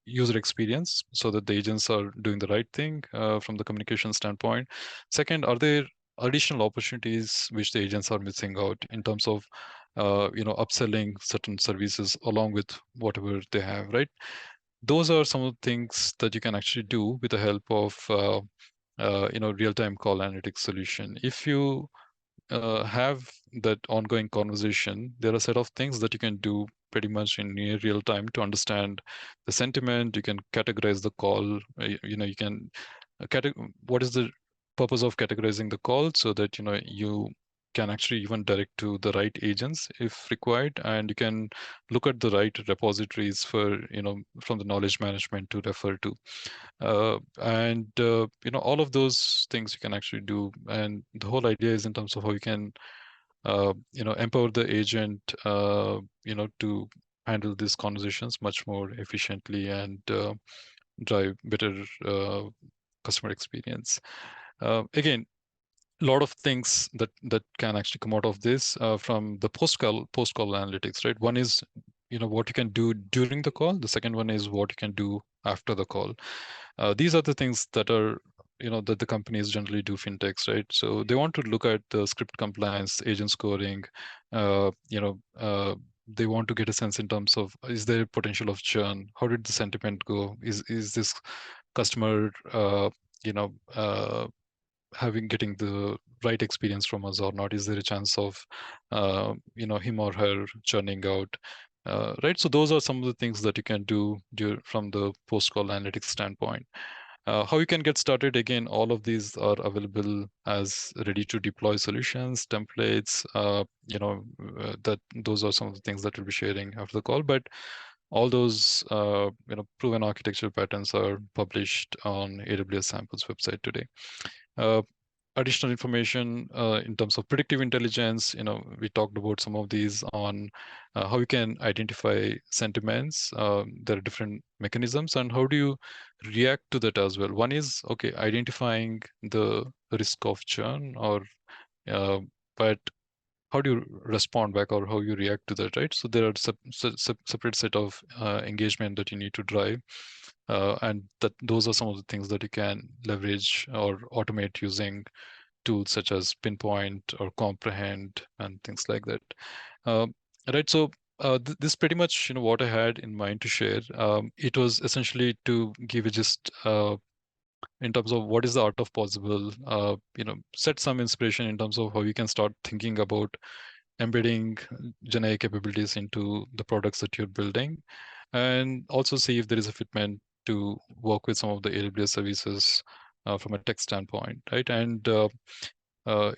user experience so that the agents are doing the right thing from the communication standpoint. Second, are there additional opportunities which the agents are missing out in terms of upselling certain services along with whatever they have, right? Those are some of the things that you can actually do with the help of real-time call analytics solution. If you have that ongoing conversation, there are a set of things that you can do pretty much in near real time to understand the sentiment. You can categorize the call. You can what is the purpose of categorizing the call so that you can actually even direct to the right agents if required, and you can look at the right repositories for from the knowledge management to refer to, and all of those things you can actually do. And the whole idea is in terms of how you can empower the agent to handle these conversations much more efficiently and drive better customer experience. Again, a lot of things that can actually come out of this from the post call analytics, right? One is what you can do during the call. The second one is what you can do after the call. These are the things that are that the companies generally do fintechs, right? So they want to look at the script compliance, agent scoring, uh, you know, uh, they want to get a sense in terms of, is there potential of churn? How did the sentiment go? Is this customer, you know, having getting the right experience from us or not? Is there a chance of him or her churning out? Right. So those are some of the things that you can do from the post call analytics standpoint. How you can get started, again, all of these are available as ready to deploy solutions, templates. That those are some of the things that we'll be sharing after the call. But all those proven architecture patterns are published on AWS Samples website today. Uh, Additional information in terms of predictive intelligence, we talked about some of these on how you can identify sentiments. There are different mechanisms, and how do you react to that as well. One is, okay, identifying the risk of churn, or uh, but how do you respond back, or how you react to that, right? So there are separate set of engagement that you need to drive, and that those are some of the things that you can leverage or automate using tools such as Pinpoint or Comprehend and things like that. Um, right. So this pretty much what I had in mind to share. It was essentially to give you just in terms of what is the art of possible. Set some inspiration in terms of how you can start thinking about embedding GenAI capabilities into the products that you're building, and also see if there is a fitment to work with some of the AWS services from a tech standpoint, right? And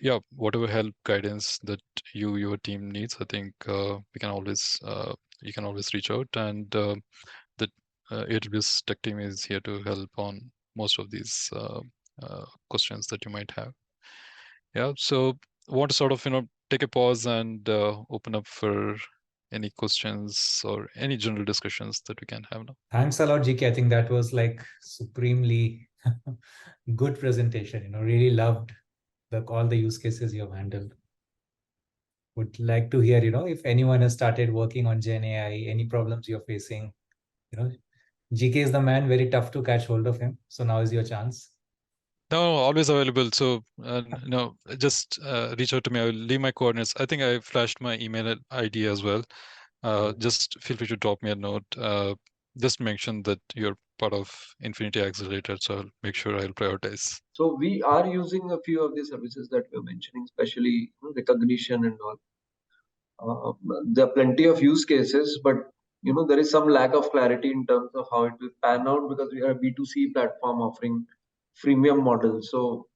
yeah, whatever help, guidance that your team needs, I think we can always you can always reach out, and the AWS tech team is here to help on most of these questions that you might have. Yeah, so want to sort of take a pause and open up for any questions or any general discussions that we can have now. Thanks a lot, GK. I think that was like supremely good presentation. Really loved all the use cases you have handled. Would like to hear, if anyone has started working on Gen AI, any problems you're facing. GK is the man, very tough to catch hold of him. So now is your chance. No, always available. So, just reach out to me. I will leave my coordinates. I think I flashed my email ID as well. Just feel free to drop me a note. Just mention that you're part of Infinity Accelerator, so I'll make sure I'll prioritize. So we are using a few of the services that we're mentioning, especially recognition and all. There are plenty of use cases, but there is some lack of clarity in terms of how it will pan out, because we are a B2C platform offering freemium models. So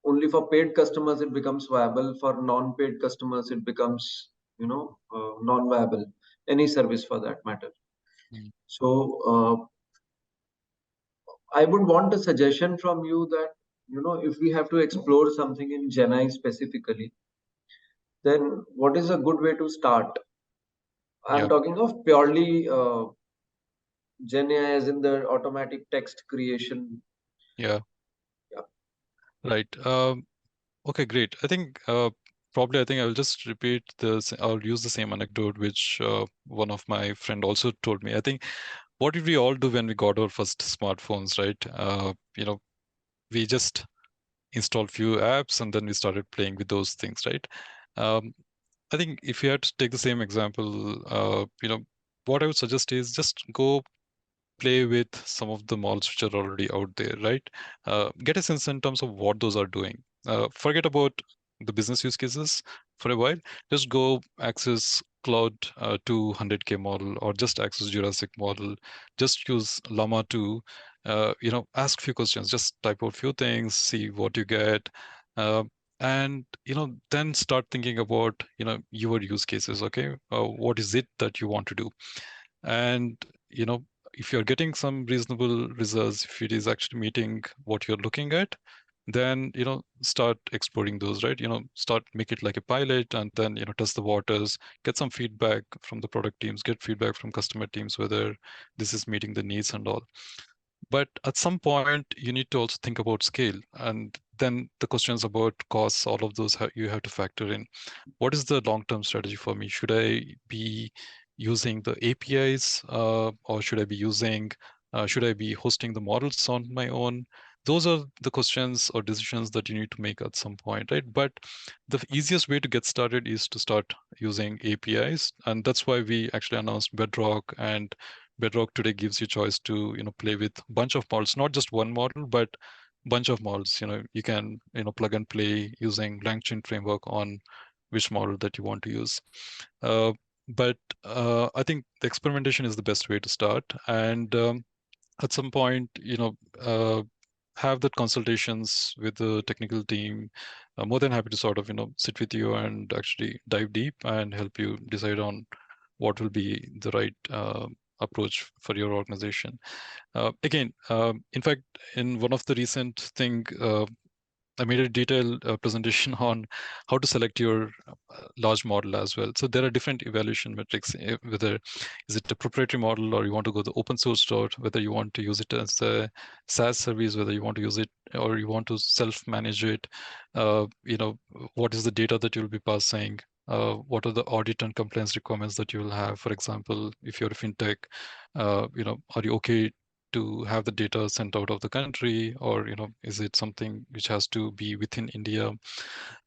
only for paid customers it becomes viable. For non-paid customers it becomes non-viable. Any service for that matter. Mm. So I would want a suggestion from you that if we have to explore something in GenAI specifically, then what is a good way to start? I'm Yeah, talking of purely GenAI as in the automatic text creation. yeah, Yeah. right. Okay, great. I think probably I think I'll just repeat this. I'll use the same anecdote which one of my friend also told me. I think what did we all do when we got our first smartphones, right? We just installed few apps and then we started playing with those things, right? Um, I think if you had to take the same example, what I would suggest is just go play with some of the models which are already out there, right? Get a sense in terms of what those are doing. Forget about the business use cases for a while. Just go access Cloud 200K model, or just access Jurassic model. Just use Llama 2. Ask few questions. Just type out few things, see what you get. Uh, and then start thinking about your use cases. Okay, what is it that you want to do? And you know if you're getting some reasonable results, if it is actually meeting what you're looking at, then start exploring those, right? Start, make it like a pilot, and then test the waters, get some feedback from the product teams, get feedback from customer teams, whether this is meeting the needs and all. But at some point you need to also think about scale, and then the questions about costs, all of those you have to factor in. What is the long-term strategy for me? Should I be using the APIs, or should I be hosting the models on my own? those are the questions or decisions that you need to make at some point, right? But the easiest way to get started is to start using APIs, and that's why we actually announced Bedrock. And Bedrock today gives you choice to play with bunch of models, not just one model, but bunch of models. You can plug and play using LangChain framework on which model that you want to use. But I think the experimentation is the best way to start. And at some point, have that consultations with the technical team. I'm more than happy to sort of, sit with you and actually dive deep and help you decide on what will be the right approach for your organization. Again, in fact, in one of the recent thing, I made a detailed presentation on how to select your large model as well. So there are different evaluation metrics, whether is it a proprietary model or you want to go the open source route, whether you want to use it as a SaaS service, whether you want to use it or you want to self-manage it. What is the data that you'll be passing? What are the audit and compliance requirements that you will have? For example, if you're a fintech, are you okay to have the data sent out of the country, or is it something which has to be within India?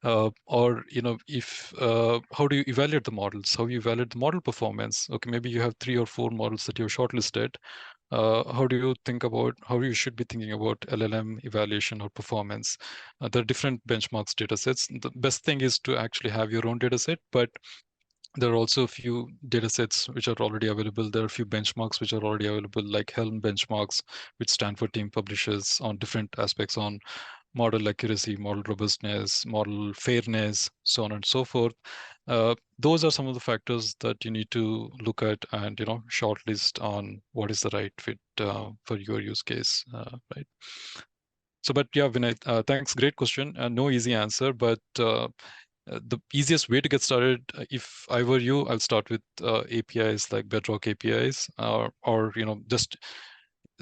Or if how do you evaluate the models? How you evaluate the model performance? Okay, maybe you have 3 or 4 models that you've shortlisted. How do you think about how you should be thinking about LLM evaluation or performance? There are different benchmarks data sets. The best thing is to actually have your own data set, but there are also a few data sets which are already available. There are a few benchmarks which are already available, like Helm benchmarks, which Stanford team publishes on different aspects on model accuracy, model robustness, model fairness, so on and so forth. Those are some of the factors that you need to look at and shortlist on what is the right fit for your use case, right? So, but yeah, Vinay, thanks. Great question. No easy answer, but the easiest way to get started, if I were you, I'll start with APIs like Bedrock APIs, or just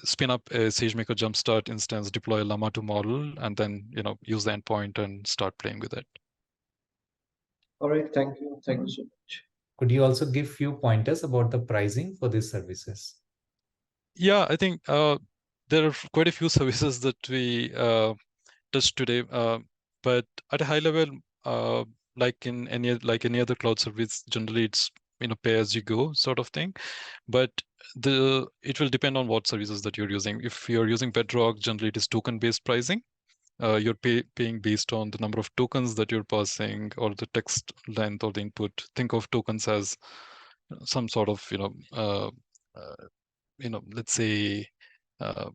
spin up a SageMaker Jumpstart instance, deploy a Llama 2 model, and then use the endpoint and start playing with it. All right, thank you so much. Could you also give few pointers about the pricing for these services? Yeah, I think there are quite a few services that we touched today, but at a high level, like any other cloud service, generally it's pay as you go sort of thing. But it will depend on what services that you're using. If you're using Bedrock, generally it is token based pricing. You're paying based on the number of tokens that you're passing or the text length or the input. Think of tokens as some sort of let's say uh,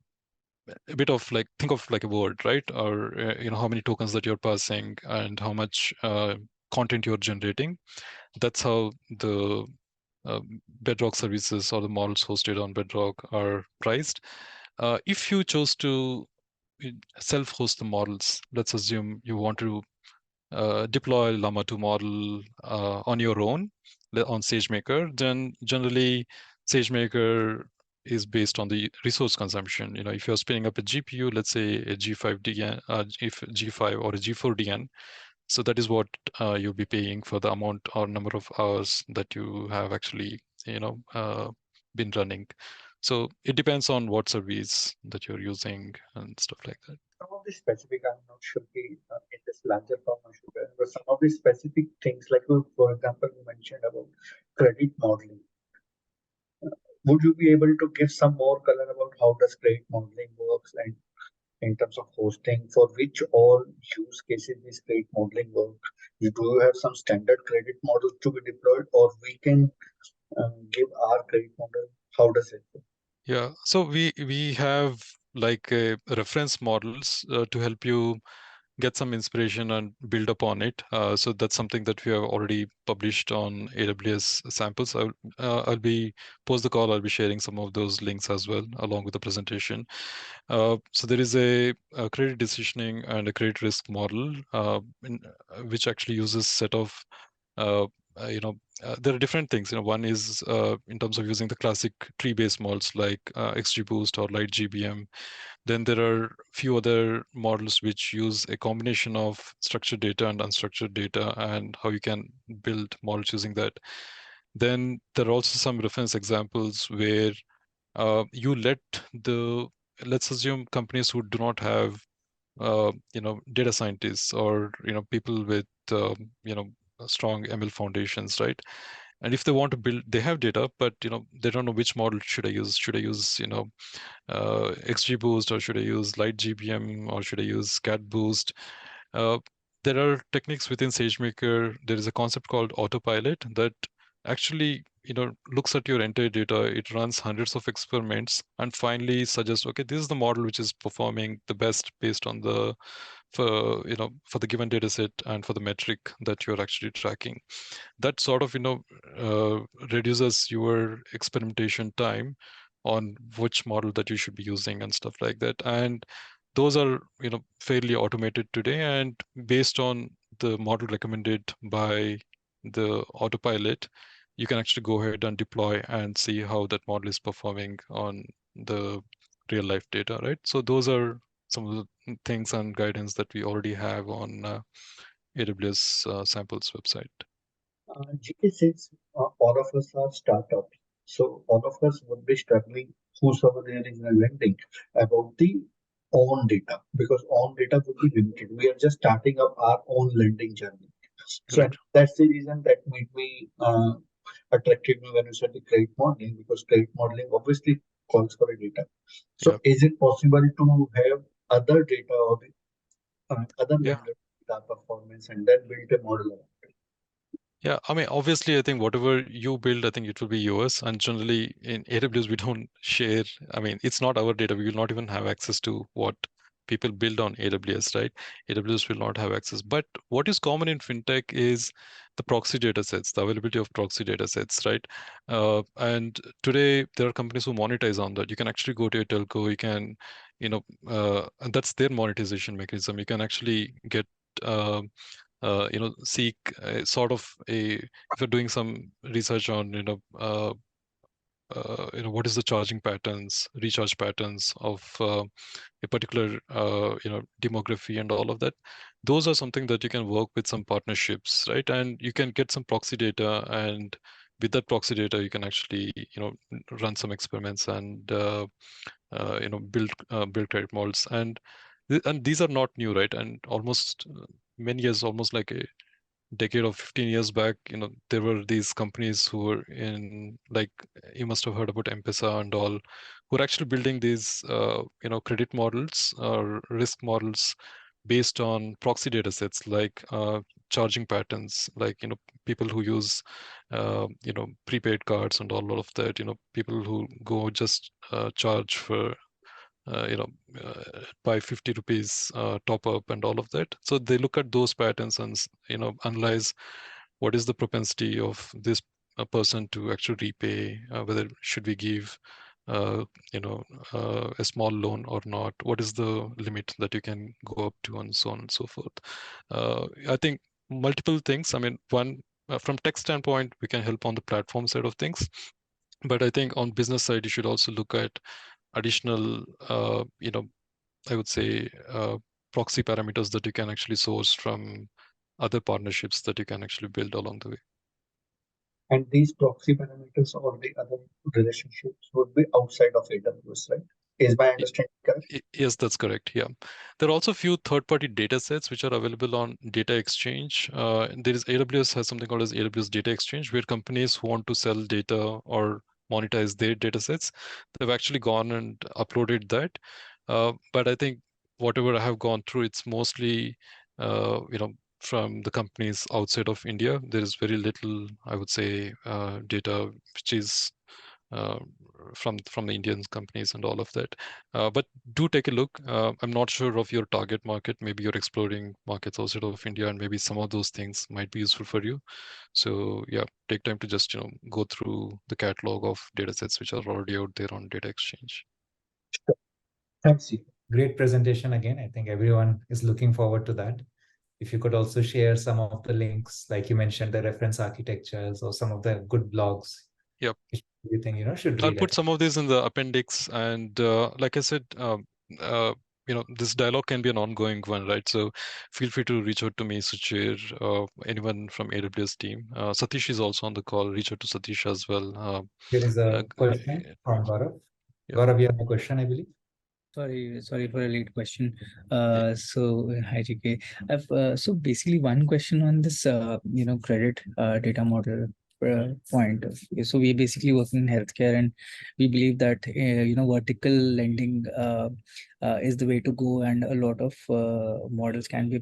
a bit of like, think of like a word, right? Or how many tokens that you're passing and how much content you're generating. That's how the Bedrock services or the models hosted on Bedrock are priced. If you chose to self-host the models, let's assume you want to deploy Llama 2 model on your own on SageMaker, then generally SageMaker is based on the resource consumption. If you're spinning up a GPU, let's say a G5 DN, if G5 or a G4 DN, so that is what you'll be paying for the amount or number of hours that you have actually, been running. So it depends on what service that you're using and stuff like that. Some of the specific, I'm not sure in this larger form, but some of the specific things, like for example, you mentioned about credit modeling. Would you be able to give some more color about how does credit modeling works, and in terms of hosting, for which all use cases this credit modeling work? Do you have some standard credit models to be deployed, or we can give our credit model? How does it work? Yeah, so we have like reference models to help you get some inspiration and build upon it. So that's something that we have already published on AWS samples. I'll be post the call. I'll be sharing some of those links as well along with the presentation. So there is a credit decisioning and a credit risk model, which actually uses set of there are different things. One is in terms of using the classic tree-based models like XGBoost or LightGBM. Then there are a few other models which use a combination of structured data and unstructured data, and how you can build models using that. Then there are also some reference examples where you let the let's assume companies who do not have data scientists or people with strong ML foundations, right? And if they want to build, they have data, but they don't know which model should I use. Should I use XGBoost, or should I use Light GBM, or should I use Cat Boost? Uh, there are techniques within SageMaker. There is a concept called autopilot that actually looks at your entire data. It runs hundreds of experiments and finally suggests, okay, this is the model which is performing the best based on the for the given data set and for the metric that you're actually tracking. That sort of uh, reduces your experimentation time on which model that you should be using and stuff like that. And those are fairly automated today, and based on the model recommended by the autopilot, you can actually go ahead and deploy and see how that model is performing on the real life data, right? So those are some of the things and guidance that we already have on AWS samples website. GK, since all of us are startups, so all of us would be struggling, whosoever there is in a lending, about the own data, because own data would be limited. We are just starting up our own lending journey. So Correct. that's the reason that made me attracted me when you said the credit modeling, because credit modeling obviously calls for a data. So Yeah. is it possible to have other data or other Yeah. lender data performance and then build a model around it? Yeah, I mean, obviously, I think whatever you build, I think it will be yours. And generally, in AWS, we don't share. I mean, it's not our data. We will not even have access to what people build on AWS, right? AWS will not have access. But what is common in fintech is the proxy data sets, the availability of proxy data sets, right? And today, there are companies who monetize on that. You can actually go to a telco. You can, and that's their monetization mechanism. You can actually get. Seek sort of if you're doing some research on what is the charging patterns, recharge patterns of a particular demography and all of that. Those are something that you can work with some partnerships, right? And you can get some proxy data, and with that proxy data, you can actually run some experiments and build credit models. And and these are not new, right? And almost many years, almost like a decade or 15 years back, there were these companies who were in, like, you must have heard about M-Pesa and all, who are actually building these credit models or risk models based on proxy data sets, like charging patterns, like people who use prepaid cards and all of that, people who go just charge for uh, you know, buy 50 rupees top up and all of that. So they look at those patterns and analyze what is the propensity of this person to actually repay, whether should we give uh, a small loan or not, what is the limit that you can go up to, and so on and so forth. I think multiple things. I mean, one, from tech standpoint, we can help on the platform side of things, but I think on business side, you should also look at additional, I would say, proxy parameters that you can actually source from other partnerships that you can actually build along the way. And these proxy parameters or the other relationships would be outside of AWS, right? Is my understanding correct? Yes, that's correct. Yeah. There are also a few third-party data sets which are available on Data Exchange. There is AWS has something called as AWS Data Exchange, where companies who want to sell data or monetize their data sets, they've actually gone and uploaded that. But I think whatever I have gone through, it's mostly, from the companies outside of India. There is very little, I would say, data which is uh, from the Indian companies and all of that. But do take a look. I'm not sure of your target market. Maybe you're exploring markets outside of India, and maybe some of those things might be useful for you. So yeah, take time to just go through the catalog of data sets which are already out there on Data Exchange. Thanks, you. Great presentation again. I think everyone is looking forward to that. If you could also share some of the links, like you mentioned, the reference architectures or some of the good blogs. Yep. You think should I'll read put it. some of these in the appendix, and like I said, this dialogue can be an ongoing one, right? So feel free to reach out to me, Suchir, anyone from AWS team. Satish is also on the call. Reach out to Satish as well. There is Uh, a question from Gaurav. yeah. Gaurav, you have a question, I believe. Sorry for a late question. Yeah. So hi GK. So basically one question on this credit data model point. So we're basically working in healthcare, and we believe that vertical lending is the way to go, and a lot of models can be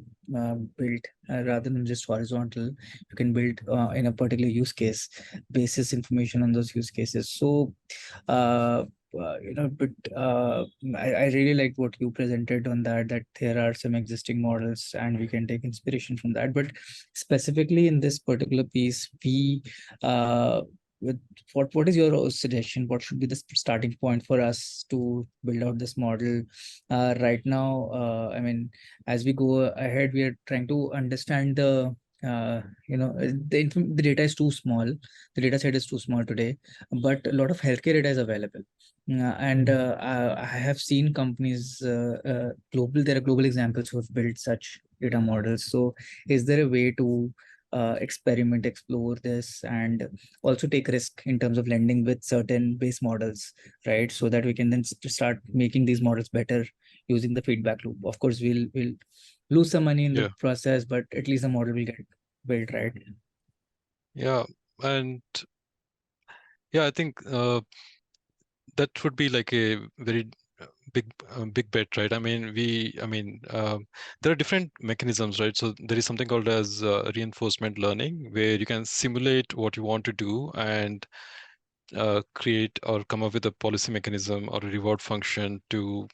built rather than just horizontal. You can build in a particular use case basis information on those use cases. So but I really like what you presented on that there are some existing models and we can take inspiration from that. But specifically in this particular piece, we with what is your suggestion? What should be the starting point for us to build out this model? Right now, I mean, as we go ahead, we are trying to understand the data is too small. The data set is too small today, but a lot of healthcare data is available. I have seen companies global. There are global examples who have built such data models. So, is there a way to experiment, explore this, and also take risk in terms of lending with certain base models, right? So that we can then start making these models better using the feedback loop. Of course, we'll lose some money in the Yeah. process, but at least the model will get built, right? Yeah. And yeah, I think that would be like a very big bet, right? I mean, there are different mechanisms, right? So there is something called as reinforcement learning, where you can simulate what you want to do and create or come up with a policy mechanism or a reward function to,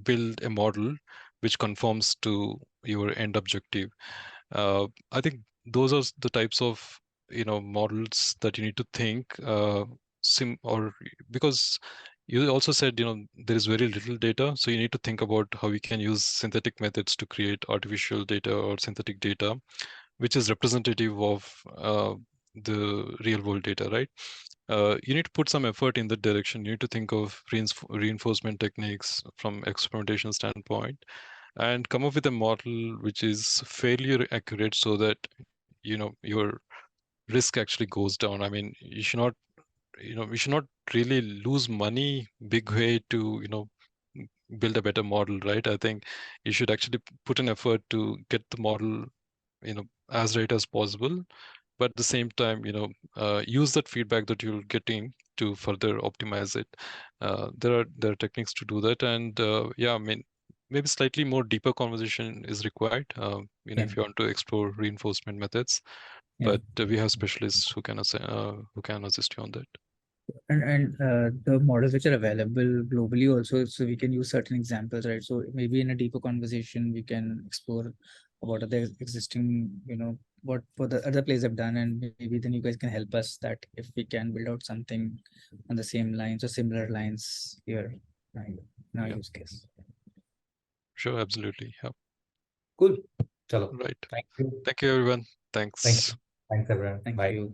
build a model which conforms to your end objective. I think those are the types of models that you need to think sim or because you also said there is very little data, so you need to think about how we can use synthetic methods to create artificial data or synthetic data which is representative of the real world data, right? You need to put some effort in that direction. You need to think of reinforcement techniques from experimentation standpoint and come up with a model which is fairly accurate so that your risk actually goes down. I mean, we should not really lose money big way to build a better model, right? I think you should actually put an effort to get the model as right as possible, but at the same time use that feedback that you're getting to further optimize it. There are techniques to do that, and yeah, I mean, maybe slightly more deeper conversation is required Yeah. if you want to explore reinforcement methods, Yeah. but we have specialists who can assist you on that. And the models which are available globally also, so we can use certain examples, right? So maybe in a deeper conversation we can explore what are the existing, what the other players have done, and maybe then you guys can help us that if we can build out something on the same lines or similar lines here in our Yeah, use case. sure, absolutely. Yeah. Cool. Chalo. Right. Thank you. Thank you, everyone. Thank Thanks. you. Thanks, everyone. Thank Bye. you.